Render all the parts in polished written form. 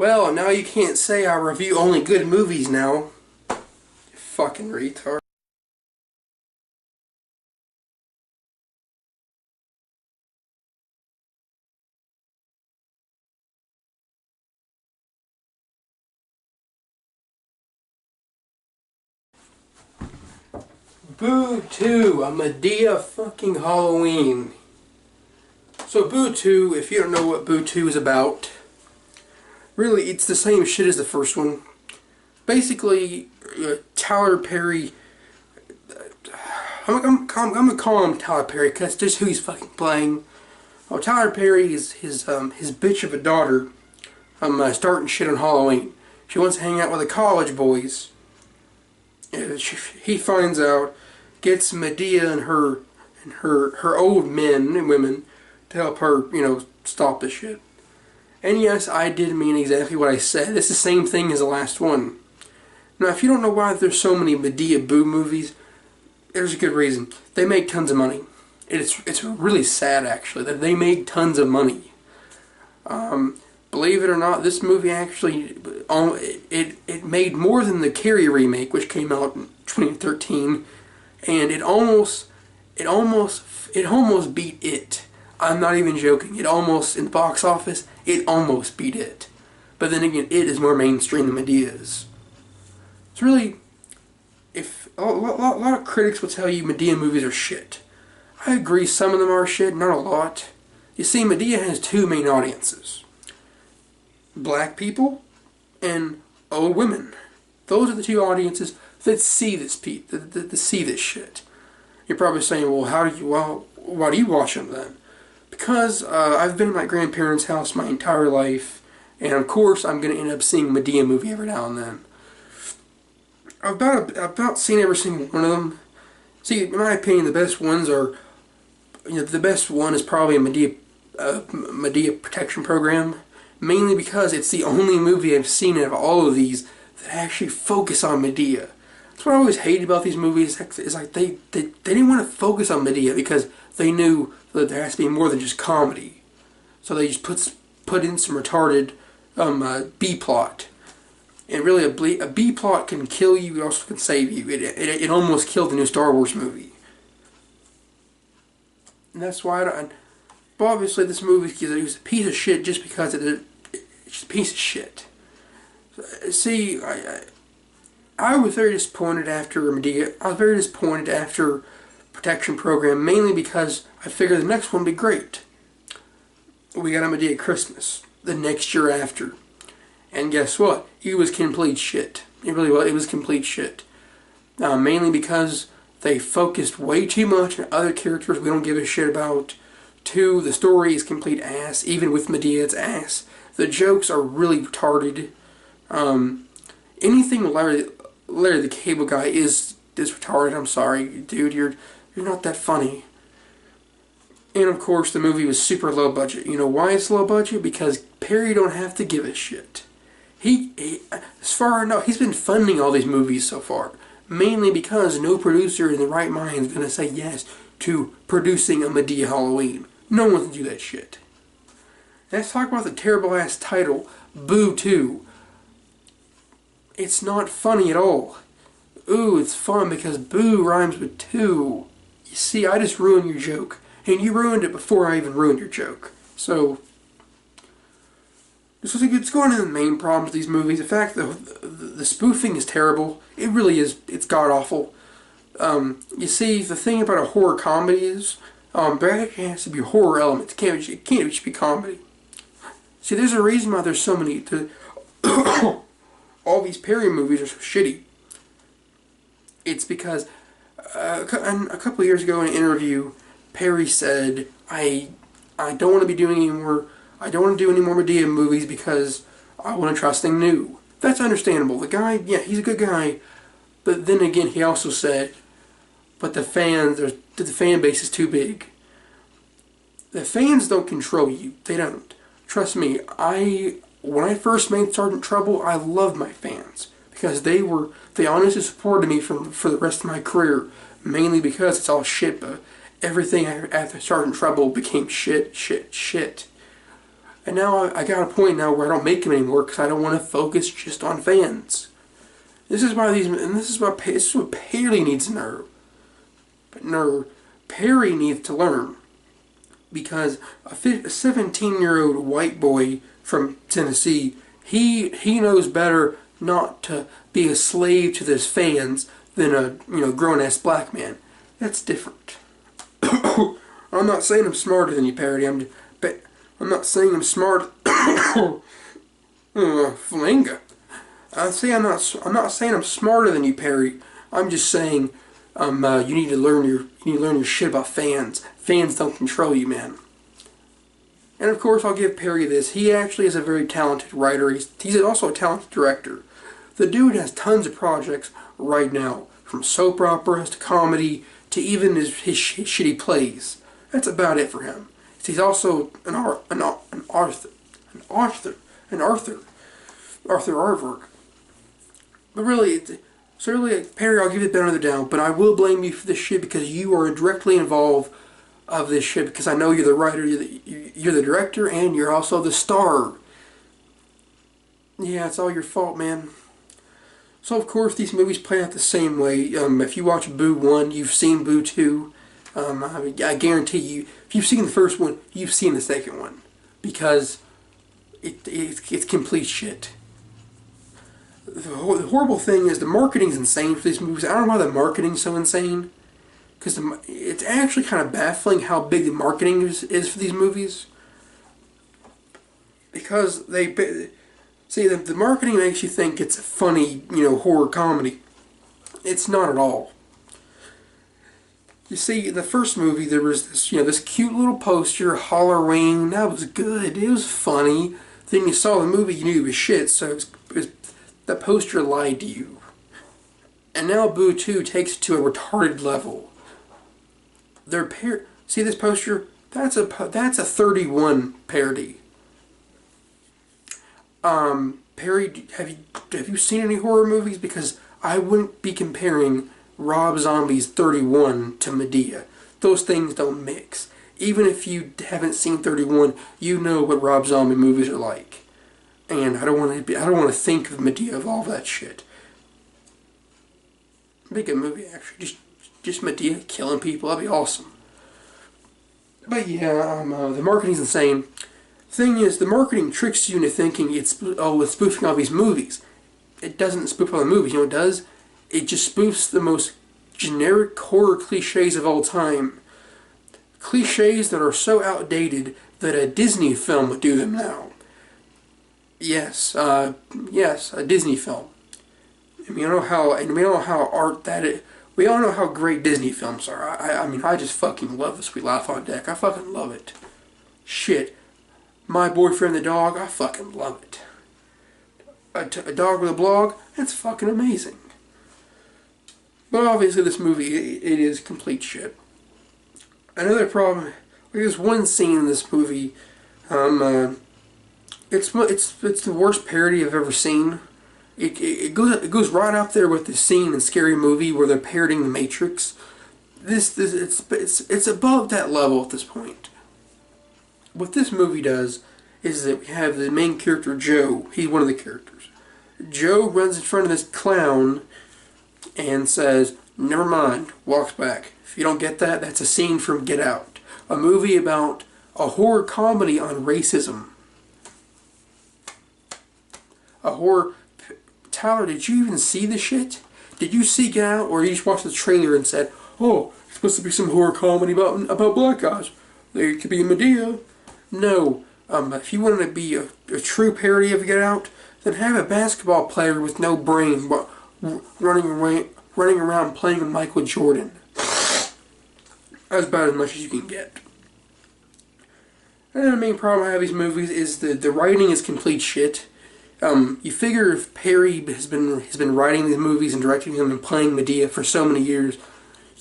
Well, now you can't say I review only good movies now. You fucking retard. Boo 2, a Madea fucking Halloween. So Boo 2, if you don't know what Boo 2 is about, really it's the same shit as the first one. Basically, Tyler Perry, I'm gonna call him Tyler Perry because that's just who he's fucking playing. Oh, Tyler Perry is his bitch of a daughter starting shit on Halloween. She wants to hang out with the college boys. He finds out, gets Madea and her old men and women to help her, stop this shit. And yes, I did mean exactly what I said. It's the same thing as the last one. Now, if you don't know why there's so many Madea Boo movies, there's a good reason. They make tons of money. It's really sad, actually, that they make tons of money. Believe it or not, this movie actually it made more than the Carrie remake, which came out in 2013, and it almost beat it. I'm not even joking. It almost, in the box office, it almost beat it. But then again, it is more mainstream than Madea is. It's really, if a lot of critics will tell you Madea movies are shit. I agree, some of them are shit, not a lot. You see, Madea has two main audiences: black people and old women. Those are the two audiences that see this that see this shit. You're probably saying, well, why do you watch them then? Because I've been at my grandparents' house my entire life, and of course I'm going to end up seeing a Madea movie every now and then. I've about seen every single one of them. See, in my opinion, the best ones are, the best one is probably a Madea Protection Program, mainly because it's the only movie I've seen out of all of these that actually focus on Madea. That's what I always hated about these movies. Is like they didn't want to focus on Madea because they knew that there has to be more than just comedy. So they just put in some retarded B plot. And really, a B plot can kill you. It also can save you. It almost killed the new Star Wars movie. And that's why but obviously this movie is a piece of shit just because it's just a piece of shit. See, I was very disappointed after Madea. I was very disappointed after Protection Program, mainly because I figured the next one would be great. We got a Madea Christmas the next year after. And guess what? It was complete shit. It really was. It was complete shit. Mainly because they focused way too much on other characters we don't give a shit about. Two, the story is complete ass. Even with Madea, it's ass. The jokes are really retarded. Anything with Larry the Cable Guy is retarded. I'm sorry, dude. You're not that funny. And of course, the movie was super low budget. You know why it's low budget? Because Perry don't have to give a shit. As far as I know, he's been funding all these movies so far. Mainly because no producer in the right mind is going to say yes to producing a Madea Halloween. No one can do that shit. Let's talk about the terrible ass title, Boo 2. It's not funny at all. Ooh, it's fun because boo rhymes with two. You see, I just ruined your joke. And you ruined it before I even ruined your joke. So, let's go into the main problems of these movies. The fact that the spoofing is terrible. It really is. It's god-awful. You see, the thing about a horror comedy is, there has to be horror elements. It can't just be comedy. See, there's a reason why there's so many... all these Perry movies are so shitty. It's because a couple of years ago in an interview, Perry said, I don't want to be doing any more... I don't want to do any more Madea movies because I want to try something new. That's understandable. The guy, yeah, he's a good guy. But then again, he also said, but the fan base is too big. The fans don't control you. They don't. Trust me, when I first made Sergeant Trouble, I loved my fans. Because they honestly supported me for the rest of my career. Mainly because it's all shit, but everything after Sergeant Trouble became shit. And now I got a point now where I don't make them anymore because I don't want to focus just on fans. This is why this is what Perry needs to know. But no, Perry needs to learn. Because a 17-year-old white boy from Tennessee, he knows better not to be a slave to his fans than a grown-ass black man. That's different. I'm not saying I'm smarter than you, Perry. I'm not saying I'm smart. Flinga. I'm not saying I'm smarter than you, Perry. I'm just saying you need to learn your shit about fans. Fans don't control you, man. And of course, I'll give Perry this. He actually is a very talented writer. He's also a talented director. The dude has tons of projects right now, from soap operas to comedy to even his shitty plays. That's about it for him. He's also an author artwork. But really, Perry, I'll give you the benefit of the doubt, but I will blame you for this shit because you are directly involved of this shit because I know you're the writer, you're the director, and you're also the star. Yeah, it's all your fault, man. So, of course, these movies play out the same way. If you watch Boo 1, you've seen Boo 2. I guarantee you, if you've seen the first one, you've seen the second one. Because it's complete shit. The horrible thing is the marketing's insane for these movies. I don't know why the marketing's so insane. Because it's actually kind of baffling how big the marketing is for these movies. Because the marketing makes you think it's a funny, horror comedy. It's not at all. You see, in the first movie, there was this cute little poster, Halloween. That was good. It was funny. Then you saw the movie, you knew it was shit. So that poster lied to you. And now Boo 2 takes it to a retarded level. See this poster? That's a 31 parody. Perry, have you seen any horror movies? Because I wouldn't be comparing Rob Zombie's 31 to Madea. Those things don't mix. Even if you haven't seen 31, you know what Rob Zombie movies are like. And I don't want to think of Madea of all that shit. Make a movie actually, just Madea killing people. That'd be awesome. But yeah, the marketing's insane. Thing is, the marketing tricks you into thinking it's spoofing all these movies. It doesn't spoof all the movies. You know what it does? It just spoofs the most generic horror cliches of all time. Cliches that are so outdated that a Disney film would do them now. Yes, a Disney film. And we all know how great Disney films are. I just fucking love The Sweet Life on Deck. I fucking love it. Shit. My Boyfriend the Dog, I fucking love it. A Dog with a Blog, that's fucking amazing. But obviously this movie, it is complete shit. Another problem, there's one scene in this movie, it's the worst parody I've ever seen. It goes right up there with the scene in Scary Movie where they're parodying The Matrix. It's above that level at this point. What this movie does is that we have the main character, Joe. He's one of the characters. Joe runs in front of this clown and says, "Never mind," walks back. If you don't get that, that's a scene from Get Out. A movie about a horror comedy on racism. Tyler, did you even see the shit? Did you see Get Out, or you just watched the trailer and said, "Oh, it's supposed to be some horror comedy about black guys. There could be Madea"? No. If you wanted to be a true parody of Get Out, then have a basketball player with no brain running around playing with Michael Jordan. That's about as much as you can get. And the main problem I have with these movies is the writing is complete shit. You figure if Perry has been writing these movies and directing them and playing Madea for so many years,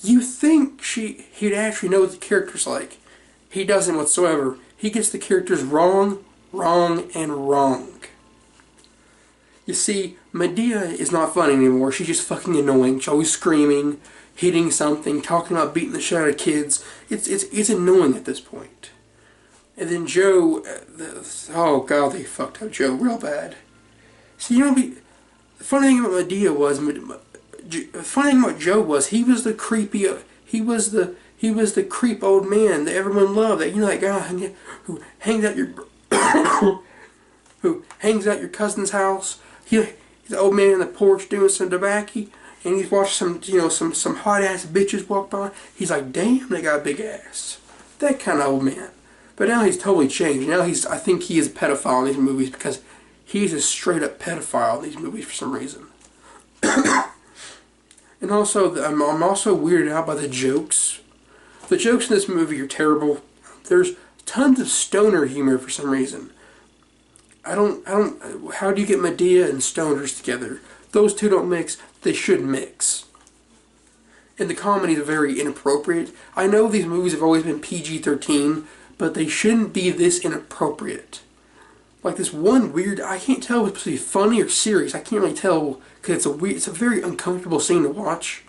you think he'd actually know what the character's like. He doesn't whatsoever. He gets the characters wrong, and wrong. You see, Madea is not funny anymore. She's just fucking annoying. She's always screaming, hitting something, talking about beating the shit out of kids. It's annoying at this point. And then Joe, oh god, they fucked up Joe real bad. See, you know, the funny thing about Madea was, the funny thing about Joe was he was the creepy, he was the creep old man that everyone loved. That, you know, that guy who hangs out your who hangs out your cousin's house. He's the old man on the porch doing some tobacco, and he's watching some hot ass bitches walk by. He's like, damn, they got a big ass. That kind of old man. But now he's totally changed. Now I think he is a pedophile in these movies because he's a straight up pedophile in these movies for some reason. And also, I'm also weirded out by the jokes. The jokes in this movie are terrible. There's tons of stoner humor for some reason. How do you get Madea and stoners together? Those two don't mix. They should mix. And the comedies are very inappropriate. I know these movies have always been PG-13, but they shouldn't be this inappropriate. Like this one weird, I can't tell if it's supposed to be funny or serious. I can't really tell because it's a very uncomfortable scene to watch.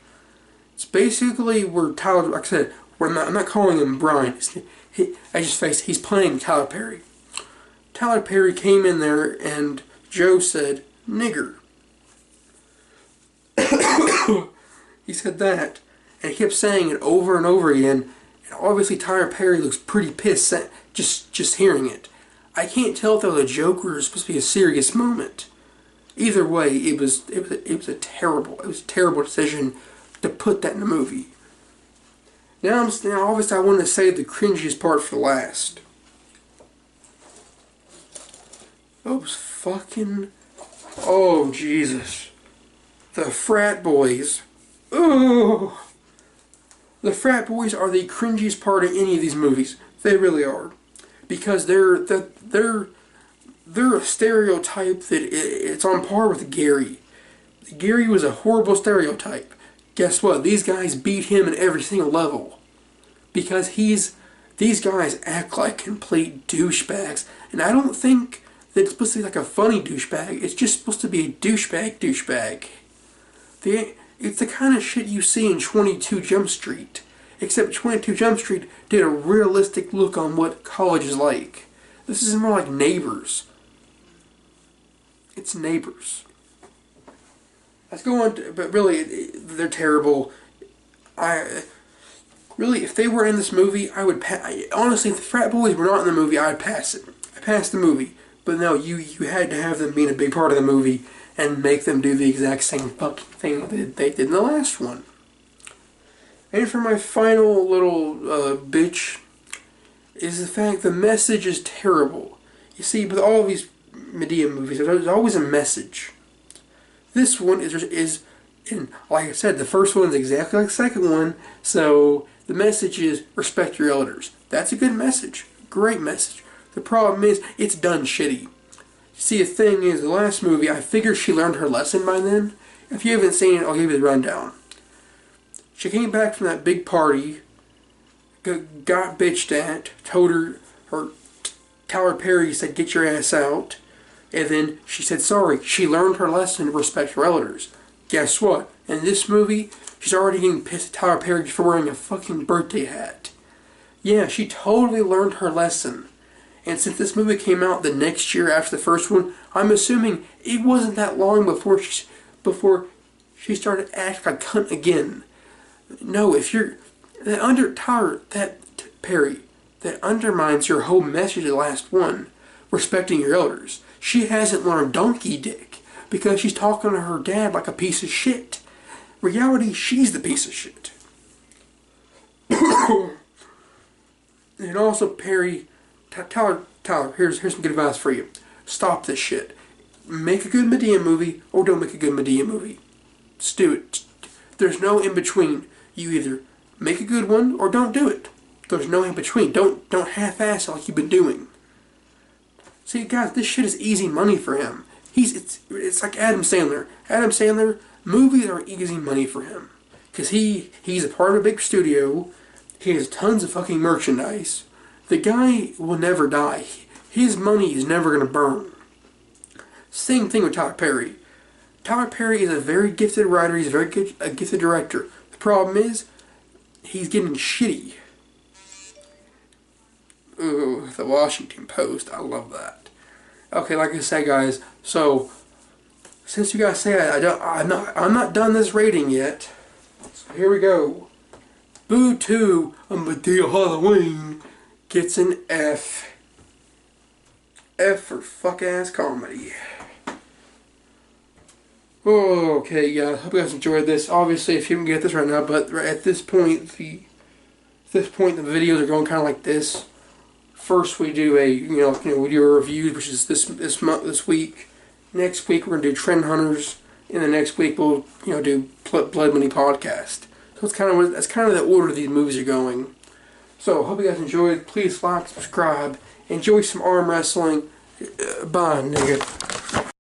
It's basically where Tyler, like I said, I'm not calling him Brian. He's playing Tyler Perry. Tyler Perry came in there and Joe said, nigger. He said that, and he kept saying it over and over again, and obviously Tyler Perry looks pretty pissed just hearing it. I can't tell if that was a joke or it was supposed to be a serious moment. Either way, it was a terrible decision to put that in the movie. Now obviously I want to save the cringiest part for last. Those fucking, oh Jesus, the frat boys. Oh, the frat boys are the cringiest part of any of these movies. They really are, because they're a stereotype that it's on par with Gary. Gary was a horrible stereotype. Guess what? These guys beat him in every single level, because these guys act like complete douchebags, and I don't think that it's supposed to be like a funny douchebag. It's just supposed to be a douchebag. It's the kind of shit you see in 22 Jump Street. Except 22 Jump Street did a realistic look on what college is like. This is more like Neighbors. It's Neighbors. Let's go on to, but really, they're terrible. Really, if they were in this movie, I would honestly, if the frat boys were not in the movie, I'd pass it. I passed the movie. But no, you had to have them being a big part of the movie and make them do the exact same fucking thing that they did in the last one. And for my final little bitch is the fact the message is terrible. You see, with all of these Madea movies, there's always a message. This one is, and like I said, the first one is exactly like the second one, so the message is respect your elders. That's a good message. Great message. The problem is, it's done shitty. See, the thing is, the last movie, I figured she learned her lesson by then. If you haven't seen it, I'll give you the rundown. She came back from that big party, got bitched at, told her Tyler Perry said, get your ass out, and then she said sorry. She learned her lesson to respect her elders. Guess what? In this movie, she's already getting pissed at Tyler Perry for wearing a fucking birthday hat. Yeah, she totally learned her lesson. And since this movie came out the next year after the first one, I'm assuming it wasn't that long before she started acting like a cunt again. No, if you're Perry, that undermines your whole message of the last one, respecting your elders. She hasn't learned donkey dick because she's talking to her dad like a piece of shit. Reality, she's the piece of shit. And also, Perry, Tyler, here's some good advice for you. Stop this shit. Make a good Madea movie or don't make a good Madea movie. Just do it. There's no in between. You either make a good one or don't do it. There's no in between. Don't half-ass it like you've been doing. See, guys, this shit is easy money for him. It's like Adam Sandler. Adam Sandler, movies are easy money for him because he's a part of a big studio. He has tons of fucking merchandise. The guy will never die. His money is never going to burn. Same thing with Tyler Perry. Tyler Perry is a very gifted writer. He's a gifted director. The problem is, he's getting shitty. Ooh, the Washington Post. I love that. Okay, like I said, guys. So since you guys say I'm not done this rating yet. So here we go. Boo 2 on Madea Halloween gets an F. F for fuck ass comedy. Oh, okay, yeah. Hope you guys enjoyed this. Obviously, if you can get this right now, but at this point, the videos are going kind of like this. First, we do we do a review, which is this week. Next week, we're gonna do Trend Hunters, and the next week we'll do Blood Money Podcast. So that's kind of the order these movies are going. So, hope you guys enjoyed. Please like, subscribe, enjoy some arm wrestling. Bye, nigga.